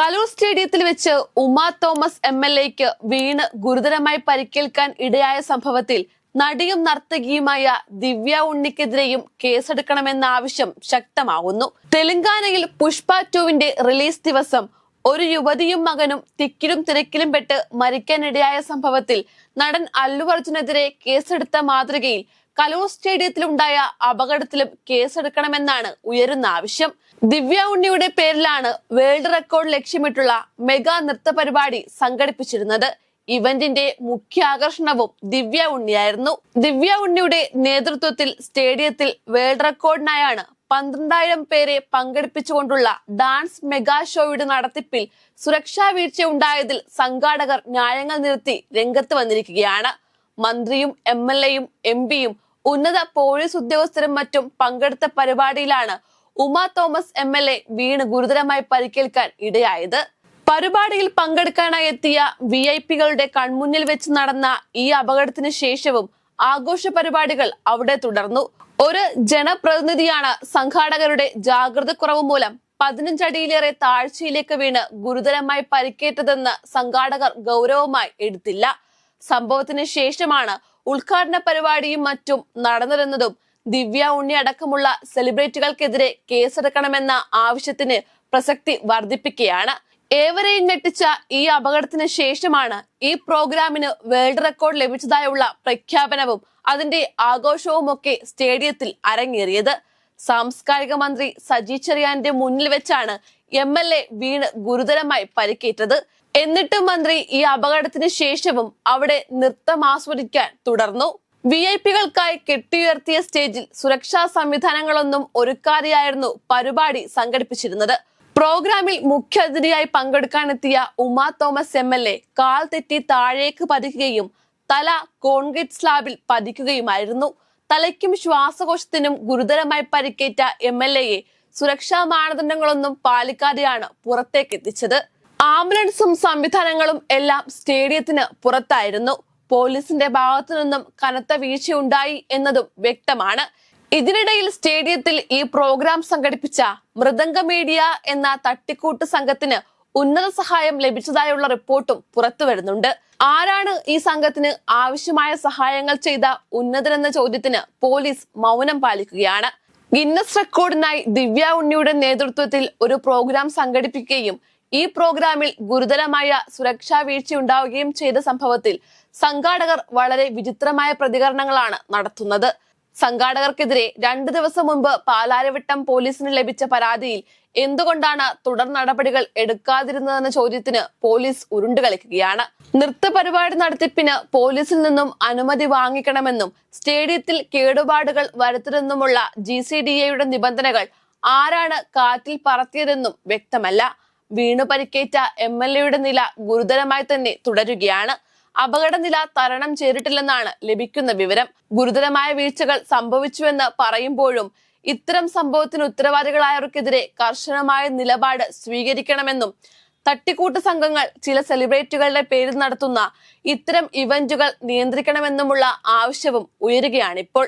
കലൂർ സ്റ്റേഡിയത്തിൽ വെച്ച് ഉമാ തോമസ് MLAക്ക് വീണ് ഗുരുതരമായി പരിക്കേൽക്കാൻ ഇടയായ സംഭവത്തിൽ നടിയും നർത്തകിയുമായ ദിവ്യ ഉണ്ണിക്കെതിരെയും കേസെടുക്കണമെന്ന ആവശ്യം ശക്തമാകുന്നു. തെലങ്കാനയിൽ പുഷ്പ 2 റിലീസ് ദിവസം ഒരു യുവതിയും മകനും തിക്കിലും തിരക്കിലും പെട്ട് മരിക്കാനിടയായ സംഭവത്തിൽ നടൻ അല്ലു അർജുനെതിരെ കേസെടുത്ത മാതൃകയിൽ കലൂർ സ്റ്റേഡിയത്തിലുണ്ടായ അപകടത്തിലും കേസെടുക്കണമെന്നാണ് ഉയരുന്ന ആവശ്യം. ദിവ്യ ഉണ്ണിയുടെ പേരിലാണ് വേൾഡ് റെക്കോർഡ് ലക്ഷ്യമിട്ടുള്ള മെഗാ നൃത്ത പരിപാടി സംഘടിപ്പിച്ചിരുന്നത്. ഇവന്റിന്റെ മുഖ്യ ആകർഷണവും ദിവ്യ ഉണ്ണിയായിരുന്നു. ദിവ്യ ഉണ്ണിയുടെ നേതൃത്വത്തിൽ സ്റ്റേഡിയത്തിൽ വേൾഡ് റെക്കോർഡിനായാണ് 12,000 പേരെ പങ്കെടുപ്പിച്ചുകൊണ്ടുള്ള ഡാൻസ് മെഗാ ഷോയുടെ നടത്തിപ്പിൽ സുരക്ഷാ വീഴ്ച ഉണ്ടായതിൽ സംഘാടകർ ന്യായങ്ങൾ നിരത്തി രംഗത്ത് വന്നിരിക്കുകയാണ്. മന്ത്രിയും MLAയും MP യും ഉന്നത പോലീസ് ഉദ്യോഗസ്ഥരും മറ്റും പങ്കെടുത്ത പരിപാടിയിലാണ് ഉമാ തോമസ് MLA വീണ് ഗുരുതരമായി പരിക്കേൽക്കാൻ ഇടയായത്. പരിപാടിയിൽ പങ്കെടുക്കാനായി എത്തിയ VIP-കളുടെ കൺമുന്നിൽ വെച്ച് നടന്ന ഈ അപകടത്തിന് ശേഷവും ആഘോഷ പരിപാടികൾ അവിടെ തുടർന്നു. ഒരു ജനപ്രതിനിധിയാണ് സംഘാടകരുടെ ജാഗ്രതക്കുറവ് മൂലം 15 അടിയിലേറെ താഴ്ചയിലേക്ക് വീണ് ഗുരുതരമായി പരിക്കേറ്റതെന്ന് സംഘാടകർ ഗൗരവമായി എടുത്തില്ല. സംഭവത്തിന് ശേഷമാണ് ഉദ്ഘാടന പരിപാടിയും മറ്റും നടന്നതെന്നതും ദിവ്യ ഉണ്ണി അടക്കമുള്ള സെലിബ്രിറ്റികൾക്കെതിരെ കേസെടുക്കണമെന്ന ആവശ്യത്തിന് പ്രസക്തി വർദ്ധിപ്പിക്കുകയാണ്. ഏവരെയും ഞെട്ടിച്ച ഈ അപകടത്തിന് ശേഷമാണ് ഈ പ്രോഗ്രാമിന് വേൾഡ് റെക്കോർഡ് ലഭിച്ചതായുള്ള പ്രഖ്യാപനവും അതിന്റെ ആഘോഷവുമൊക്കെ സ്റ്റേഡിയത്തിൽ അരങ്ങേറിയത്. സാംസ്കാരിക മന്ത്രി സജി ചെറിയാന്റെ മുന്നിൽ വെച്ചാണ് MLA വീണ് ഗുരുതരമായി പരിക്കേറ്റത്. എന്നിട്ടും മന്ത്രി ഈ അപകടത്തിന് ശേഷവും അവിടെ നൃത്തം ആസ്വദിക്കാൻ തുടർന്നു. VIP-കൾക്കായി കെട്ടിയുയർത്തിയ സ്റ്റേജിൽ സുരക്ഷാ സംവിധാനങ്ങളൊന്നും ഒരുക്കാതെയായിരുന്നു പരിപാടി സംഘടിപ്പിച്ചിരുന്നത്. പ്രോഗ്രാമിൽ മുഖ്യാതിഥിയായി പങ്കെടുക്കാനെത്തിയ ഉമാ തോമസ് MLA കാൽ തെറ്റി താഴേക്ക് പതിക്കുകയും തല കോൺക്രീറ്റ് സ്ലാബിൽ പതിക്കുകയുമായിരുന്നു. തലയ്ക്കും ശ്വാസകോശത്തിനും ഗുരുതരമായി പരിക്കേറ്റ MLAയെ സുരക്ഷാ മാനദണ്ഡങ്ങളൊന്നും പാലിക്കാതെയാണ് പുറത്തേക്ക് എത്തിച്ചത്. ആംബുലൻസും സംവിധാനങ്ങളും എല്ലാം സ്റ്റേഡിയത്തിന് പുറത്തായിരുന്നു. പോലീസിന്റെ ഭാഗത്തു നിന്നും കനത്ത വീഴ്ചയുണ്ടായി എന്നതും വ്യക്തമാണ്. ഇതിനിടയിൽ സ്റ്റേഡിയത്തിൽ ഈ പ്രോഗ്രാം സംഘടിപ്പിച്ച മൃദംഗ മീഡിയ എന്ന തട്ടിക്കൂട്ട് സംഘത്തിന് ഉന്നത സഹായം ലഭിച്ചതായുള്ള റിപ്പോർട്ടും പുറത്തു വരുന്നുണ്ട്. ആരാണ് ഈ സംഘത്തിന് ആവശ്യമായ സഹായങ്ങൾ ചെയ്ത ഉന്നതരെന്ന ചോദ്യത്തിന് പോലീസ് മൗനം പാലിക്കുകയാണ്. ഗിന്നസ് റെക്കോർഡിനായി ദിവ്യ ഉണ്ണിയുടെ നേതൃത്വത്തിൽ ഒരു പ്രോഗ്രാം സംഘടിപ്പിക്കുകയും ഈ പ്രോഗ്രാമിൽ ഗുരുതരമായ സുരക്ഷാ വീഴ്ചയുണ്ടാവുകയും ചെയ്ത സംഭവത്തിൽ സംഘാടകർ വളരെ വിചിത്രമായ പ്രതികരണങ്ങളാണ് നടത്തുന്നത്. സംഘാടകർക്കെതിരെ 2 ദിവസം മുൻപ് പാലാരിവട്ടം പോലീസിന് ലഭിച്ച പരാതിയിൽ എന്തുകൊണ്ടാണ് തുടർ നടപടികൾ എടുക്കാതിരുന്നതെന്ന ചോദ്യത്തിന് പോലീസ് ഉരുണ്ടുകളിക്കുകയാണ്. നൃത്ത പരിപാടി നടത്തിപ്പിന് പോലീസിൽ നിന്നും അനുമതി വാങ്ങിക്കണമെന്നും സ്റ്റേഡിയത്തിൽ കേടുപാടുകൾ വരുത്തരുതെന്നുമുള്ള GCDAയുടെ നിബന്ധനകൾ ആരാണ് കാറ്റിൽ പറത്തിയതെന്നും വ്യക്തമല്ല. വീണു പരിക്കേറ്റ MLAയുടെ നില ഗുരുതരമായി തന്നെ തുടരുകയാണ്. അപകടനില തരണം ചെയ്തിട്ടില്ലെന്നാണ് ലഭിക്കുന്ന വിവരം. ഗുരുതരമായ വീഴ്ചകൾ സംഭവിച്ചുവെന്ന് പറയുമ്പോഴും ഇത്തരം സംഭവത്തിന് ഉത്തരവാദികളായവർക്കെതിരെ കർശനമായ നിലപാട് സ്വീകരിക്കണമെന്നും തട്ടിക്കൂട്ട് സംഘങ്ങൾ ചില സെലിബ്രിറ്റികളുടെ പേരിൽ നടത്തുന്ന ഇത്തരം ഇവന്റുകൾ നിയന്ത്രിക്കണമെന്നുമുള്ള ആവശ്യവും ഉയരുകയാണിപ്പോൾ.